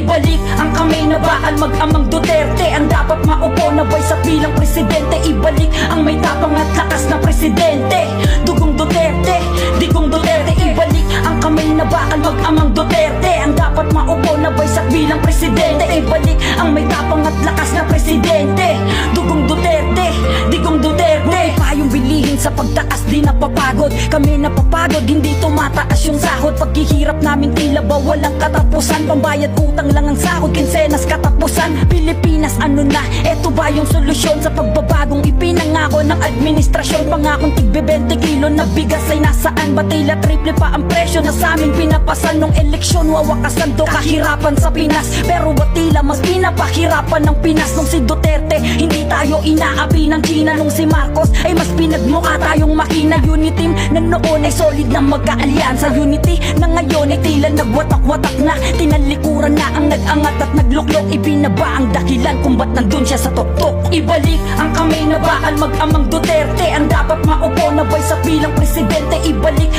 Ibalik ang kamay na bakal mag-amang Duterte, ang dapat maupo na boy sa bilang presidente. Ibalik ang may tapang at lakas na presidente, Dugong Duterte, Digong Duterte. Ibalik ang kamay na bakal mag-amang Duterte, ang dapat maupo na boy sa bilang presidente. Ibalik ang may tapang at lakas na presidente, Dugong Duterte, Digong Duterte. May payong bilihin sa pagtaas di napapagod, kami napapagod hindi tumataas yung sahod. Paghihirap namin tila ba walang katapusan, pambayad utang lang ang sahod, kinsenas katapusan. Pilipinas ano na, eto ba yung solusyon sa pagbabagong ipinangako ng administrasyon? Pangakong tigbe 20 kilo na bigas ay nasaan? Ba tila triple pa ang presyo na sa amin pinapasan nung eleksyon? Wawakasan to kahirapan sa Pinas, pero ba tila mas pinapahirapan ng Pinas nung si Duterte? Hindi tayo inaapi ng China nung si Marcos ay mas pinagmukha tayong makina. Unity na noon ay solid na magkaalyansa, unity na ngayon ay tila nagwatak-watak na. Tinalikuran na ang nag-angat at nagluklok, ibinaba ang dahilan kung ba't nandun siya sa tuktok. Ibalik ang kamay na bakal mag-amang Duterte, ang dapat maupo na boy sa bilang presidente. Ibalik